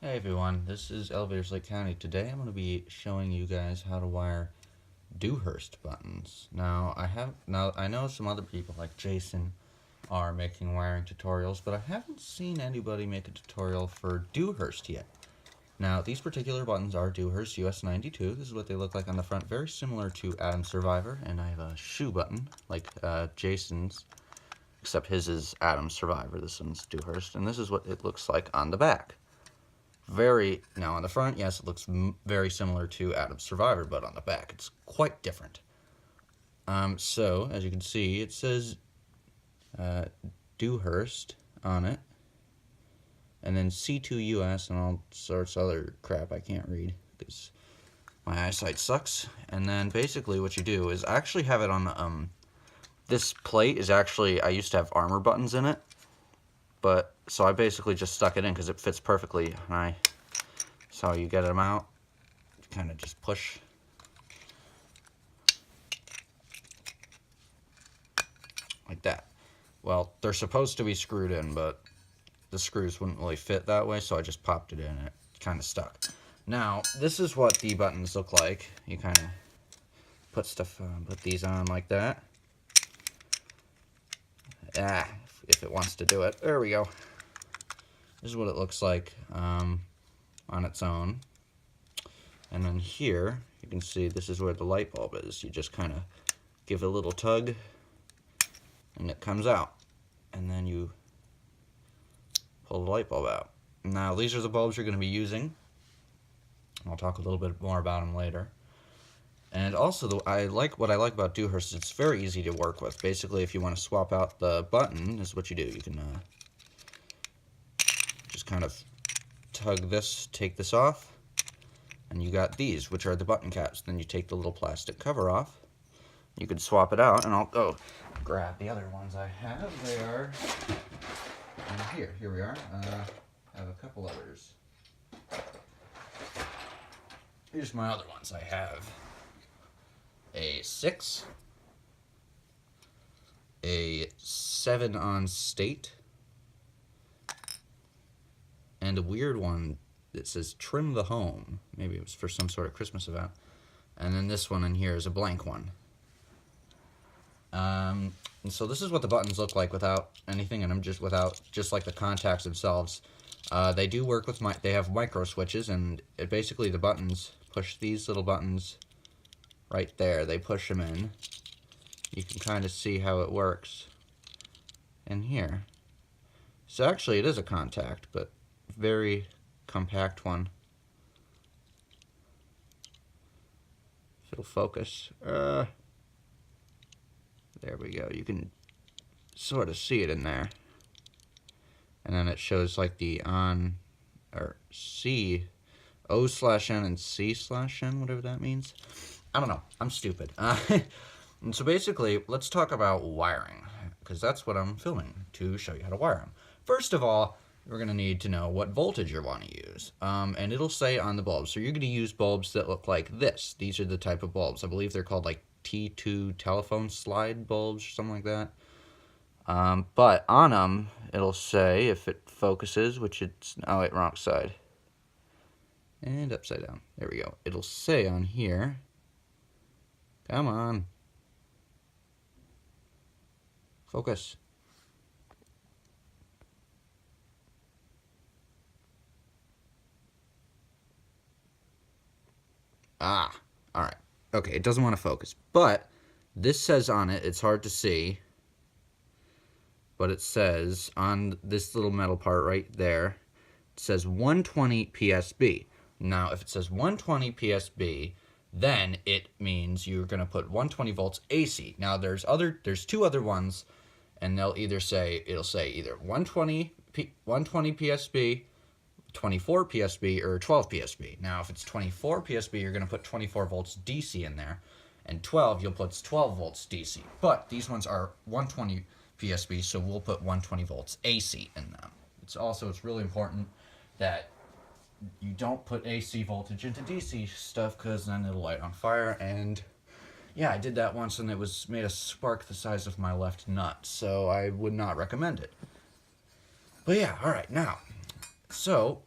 Hey everyone, this is Elevators Lake County. Today I'm going to be showing you guys how to wire Dewhurst buttons. Now I know some other people like Jason are making wiring tutorials, but I haven't seen anybody make a tutorial for Dewhurst yet. Now these particular buttons are Dewhurst US92. This is what they look like on the front, very similar to Adam's Survivor, and I have a shoe button like Jason's, except his is Adam's Survivor. This one's Dewhurst, and this is what it looks like on the back. Now on the front, yes, it looks very similar to Adam's Survivor, but on the back, it's quite different. So, as you can see, it says Dewhurst on it, and then C2US and all sorts of other crap I can't read because my eyesight sucks. And then basically what you do is I actually have it on, this plate is actually, I used to have armor buttons in it, but so I basically just stuck it in because it fits perfectly. So you get them out, you kind of just push. Like that. Well, they're supposed to be screwed in, but the screws wouldn't really fit that way, so I just popped it in and it kind of stuck. Now, this is what the buttons look like. You kind of put these on like that. If it wants to do it. There we go. This is what it looks like on its own. And then here, you can see this is where the light bulb is. You just kind of give it a little tug, and it comes out. And then you pull the light bulb out. Now, these are the bulbs you're going to be using. I'll talk a little bit more about them later. And also, what I like about Dewhurst is it's very easy to work with. Basically, if you want to swap out the button, this is what you do. You can just kind of tug this, take this off, and you got these, which are the button caps. Then you take the little plastic cover off. You could swap it out, and I'll go grab the other ones I have. They are here. Here we are. I have a couple others. Here's my other ones. I have a 6, a 7 on state, and a weird one that says trim the home. Maybe it was for some sort of Christmas event. And then this one in here is a blank one. And so this is what the buttons look like without anything in them, just like the contacts themselves. They do work with they have micro switches, and basically the buttons push these little buttons right there. They push them in. You can kind of see how it works in here. So actually it is a contact, but very compact one. If it'll focus. There we go. You can sort of see it in there. And then it shows like the on, or C, O/N and C/N, whatever that means. I don't know. I'm stupid. And so basically, let's talk about wiring, because that's what I'm filming, to show you how to wire them. First of all, we're going to need to know what voltage you want to use. And it'll say on the bulbs. So you're going to use bulbs that look like this. These are the type of bulbs. I believe they're called like T2 telephone slide bulbs or something like that. But on them, it'll say, if it focuses, which it's, oh wait, wrong side. And upside down. There we go. It'll say on here, come on. Focus. Alright. Okay, it doesn't want to focus. But this says on it, it's hard to see, but it says on this little metal part right there, it says 120 PSB. Now, if it says 120 PSB, then it means you're going to put 120 volts AC. Now, there's two other ones, and it'll say either 120 PSB, 24 PSB, or 12 PSB. Now, if it's 24 PSB, you're going to put 24 volts DC in there, and 12, you'll put 12 volts DC. But these ones are 120 PSB, so we'll put 120 volts AC in them. It's really important that you don't put AC voltage into DC stuff, because then it'll light on fire. And yeah, I did that once, and it made a spark the size of my left nut, so I would not recommend it. But yeah, alright, now, so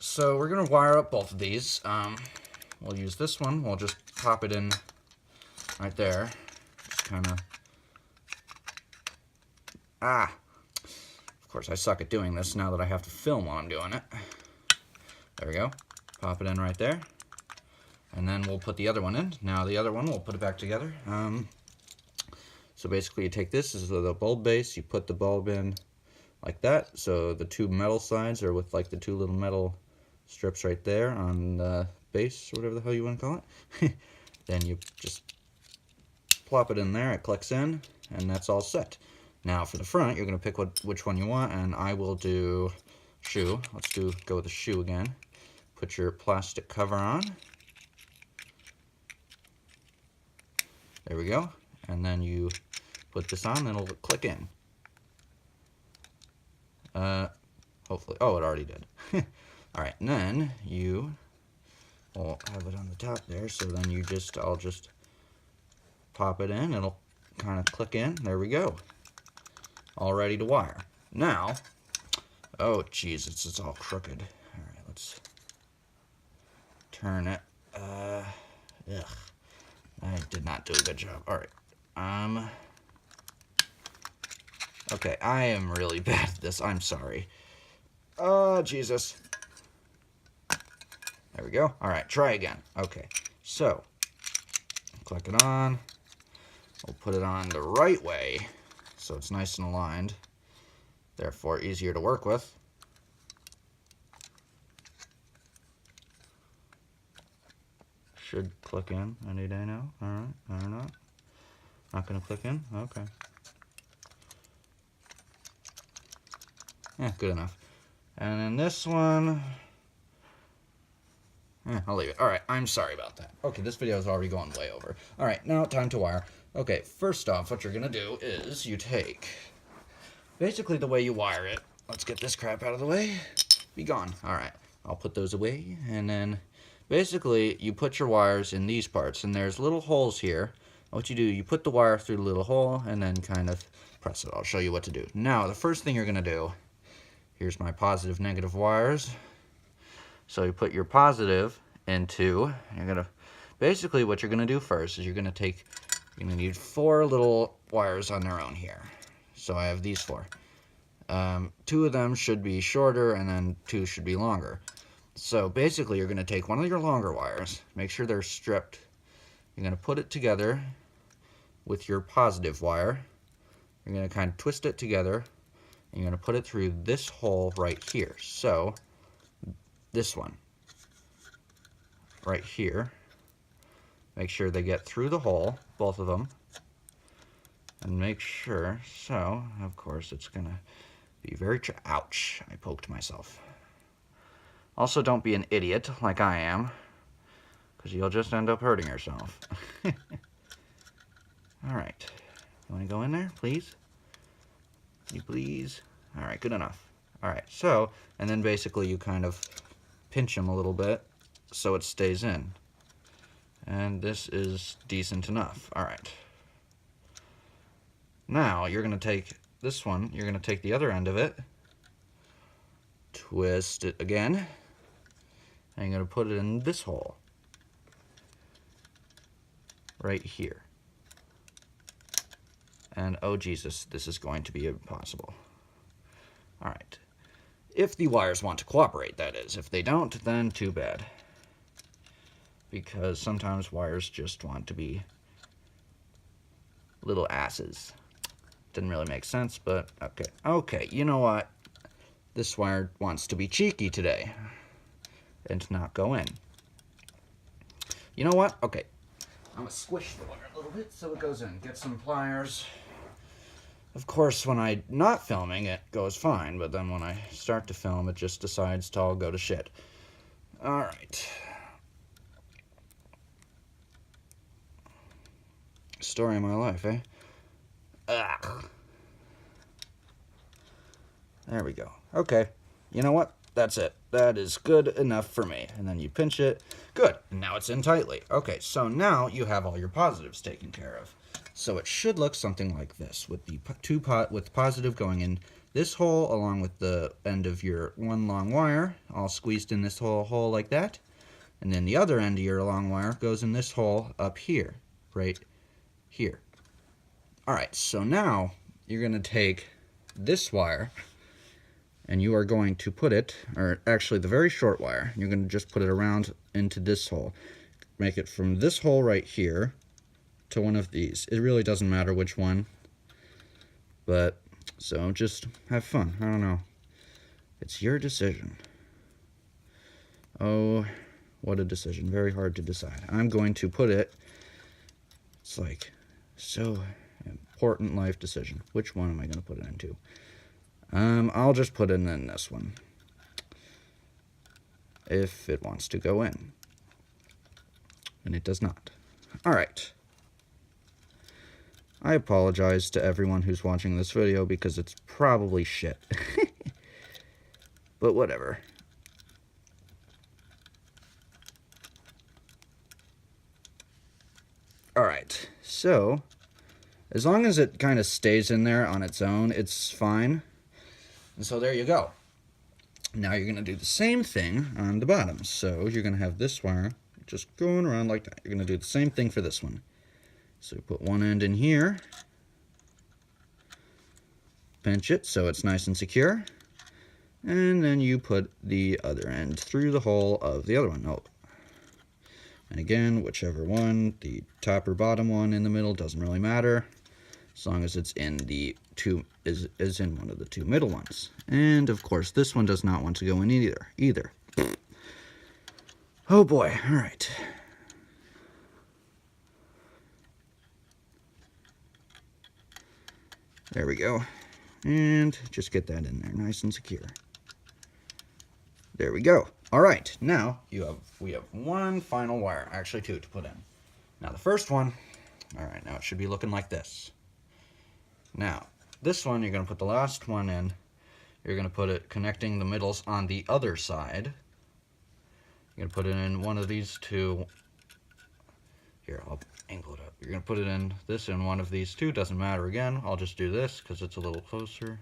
so we're going to wire up both of these. We'll use this one. We'll just pop it in right there. Just kind of... Of course, I suck at doing this now that I have to film while I'm doing it. There we go. Pop it in right there. And then we'll put the other one in. Now the other one, we'll put it back together. So basically you take this as the bulb base, you put the bulb in like that. So the two metal sides are with like the two little metal strips right there on the base, or whatever the hell you want to call it. Then you just plop it in there, it clicks in, and that's all set. Now for the front, you're going to pick which one you want, and I will do shoe. Let's go with the shoe again. Put your plastic cover on. There we go. And then you put this on, and it'll click in. Hopefully. Oh, it already did. Alright, and then you will have it on the top there, so then I'll just pop it in, it'll kind of click in. There we go. All ready to wire. Now, oh jeez, it's all crooked. Alright, let's turn it. Ugh. I did not do a good job. Alright. Okay, I am really bad at this. I'm sorry. Oh, Jesus. There we go. Alright, try again. Okay, so, click it on. We'll put it on the right way, so it's nice and aligned. Therefore, easier to work with. Should click in any day now. Alright, or not. Not gonna click in? Okay. Yeah, good enough. And then this one... yeah, I'll leave it. Alright, I'm sorry about that. Okay, this video is already going way over. Alright, now time to wire. Okay, first off, what you're gonna do is you take... basically the way you wire it. Let's get this crap out of the way. Be gone. Alright, I'll put those away. And then, basically, you put your wires in these parts. And there's little holes here. What you do, you put the wire through the little hole and then kind of press it. I'll show you what to do. Now, the first thing you're gonna do... here's my positive, negative wires. So you put your positive into, you're gonna, basically what you're gonna do first is you're gonna need 4 little wires on their own here. So I have these 4. 2 of them should be shorter and then 2 should be longer. So basically you're gonna take one of your longer wires, make sure they're stripped. You're gonna put it together with your positive wire. You're gonna kind of twist it together. And you're going to put it through this hole right here. So, this one, right here. Make sure they get through the hole, both of them. And make sure, so, of course, it's going to be very, ouch, I poked myself. Also, don't be an idiot like I am, because you'll just end up hurting yourself. Alright, you want to go in there, please? You please? Alright, good enough. Alright, so, and then basically you kind of pinch them a little bit so it stays in. And this is decent enough. Alright. Now, you're going to take this one, you're going to take the other end of it, twist it again, and you're going to put it in this hole. Right here. And, oh Jesus, this is going to be impossible. Alright. If the wires want to cooperate, that is. If they don't, then too bad. Because sometimes wires just want to be little asses. Didn't really make sense, but okay. Okay, you know what? This wire wants to be cheeky today. And not go in. You know what? Okay. I'm going to squish the wire a little bit so it goes in. Get some pliers. Of course, when I'm not filming, it goes fine, but then when I start to film, it just decides to all go to shit. Alright. Story of my life, eh? Ugh. There we go. Okay. You know what? That's it. That is good enough for me. And then you pinch it. Good. And now it's in tightly. Okay, so now you have all your positives taken care of. So it should look something like this, with the with positive going in this hole along with the end of your one long wire, all squeezed in this hole like that. And then the other end of your long wire goes in this hole up here, right here. Alright, so now you're going to take this wire and you are going to put it, or actually the very short wire, you're going to just put it around into this hole. Make it from this hole right here to one of these. It really doesn't matter which one, but so just have fun. I don't know. It's your decision. Oh, what a decision. Very hard to decide. I'm going to put it, it's like so important life decision. Which one am I going to put it into? I'll just put it in this one, if it wants to go in. And it does not. Alright. I apologize to everyone who's watching this video because it's probably shit. But whatever. Alright, so as long as it kind of stays in there on its own, it's fine. And so there you go. Now you're going to do the same thing on the bottom. So you're going to have this wire just going around like that. You're going to do the same thing for this one. So you put one end in here, pinch it so it's nice and secure, and then you put the other end through the hole of the other one. Oh. And again, whichever one, the top or bottom one in the middle, doesn't really matter, as long as it's in the is in one of the two middle ones. And of course, this one does not want to go in either. Oh boy! All right. There we go. And just get that in there nice and secure. There we go. All right, now we have one final wire, actually two, to put in. Now the first one, all right, now it should be looking like this. Now, this one, you're going to put the last one in. You're going to put it connecting the middles on the other side. You're going to put it in one of these two. Here, I'll angle it up. You're going to put it in this in one of these two. Doesn't matter again. I'll just do this because it's a little closer.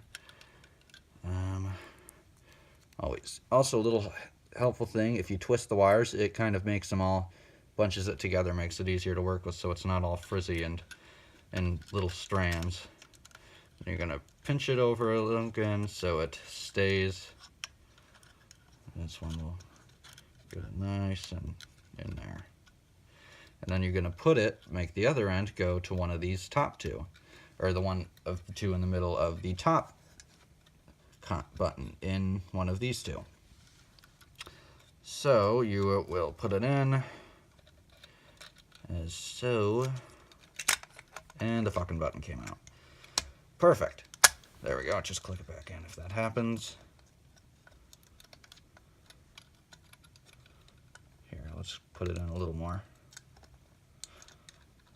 Always. Also, a little helpful thing, if you twist the wires, it kind of makes them all, bunches it together, makes it easier to work with so it's not all frizzy and little strands. And you're going to pinch it over a little again so it stays. This one will get it nice and in there. And then you're going to put it, make the other end go to one of these top two, or the one of the two in the middle of the top button in one of these two. So you will put it in as so, and the fucking button came out. Perfect. There we go. Just click it back in if that happens. Here, let's put it in a little more.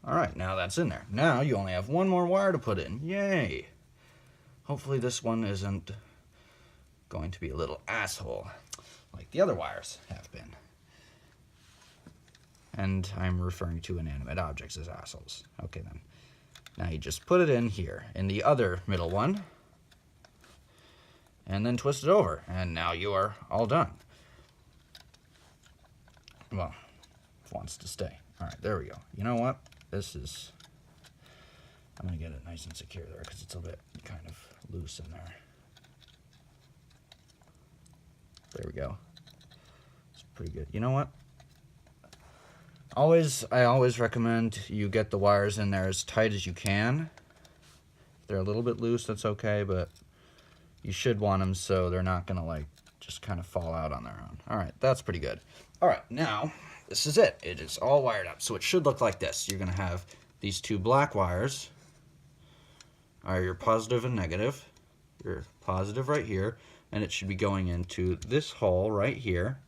Alright, now that's in there. Now you only have one more wire to put in. Yay! Hopefully this one isn't going to be a little asshole like the other wires have been. And I'm referring to inanimate objects as assholes. Okay then. Now you just put it in here, in the other middle one, and then twist it over, and now you are all done. Well, it wants to stay. Alright, there we go. You know what? This is, I'm going to get it nice and secure there, because it's a bit kind of loose in there. There we go. It's pretty good. You know what? I always recommend you get the wires in there as tight as you can. If they're a little bit loose, that's okay, but you should want them so they're not going to like just kind of fall out on their own. All right, that's pretty good. All right, now this is it. It is all wired up, so it should look like this. You're going to have these two black wires are your positive and negative. Your positive right here, and it should be going into this hole right here.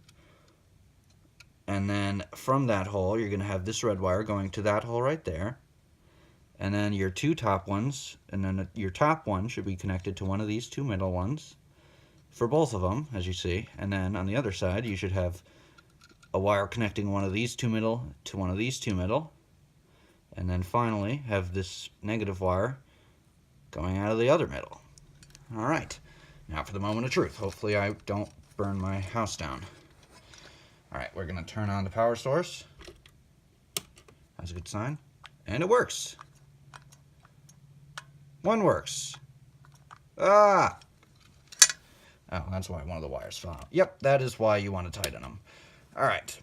And then from that hole, you're going to have this red wire going to that hole right there. And then your two top ones, and then your top one should be connected to one of these two middle ones for both of them, as you see. And then on the other side, you should have a wire connecting one of these two middle to one of these two middle. And then finally, have this negative wire going out of the other middle. All right, now for the moment of truth. Hopefully I don't burn my house down. All right, we're gonna turn on the power source. That's a good sign. And it works. One works. Ah! Oh, that's why one of the wires fell out. Yep, that is why you want to tighten them. All right.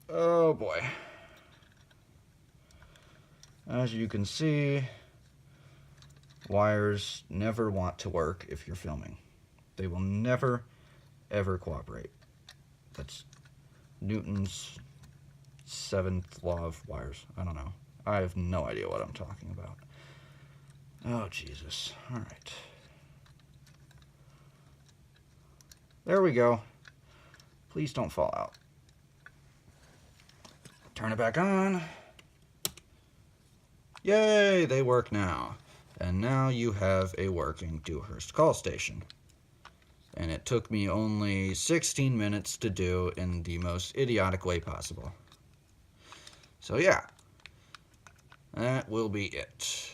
Oh boy. As you can see, wires never want to work if you're filming. They will never, ever cooperate. That's Newton's 7th law of wires. I don't know. I have no idea what I'm talking about. Oh, Jesus. All right. There we go. Please don't fall out. Turn it back on. Yay, they work now. And now you have a working Dewhurst call station. And it took me only 16 minutes to do in the most idiotic way possible. So yeah, that will be it.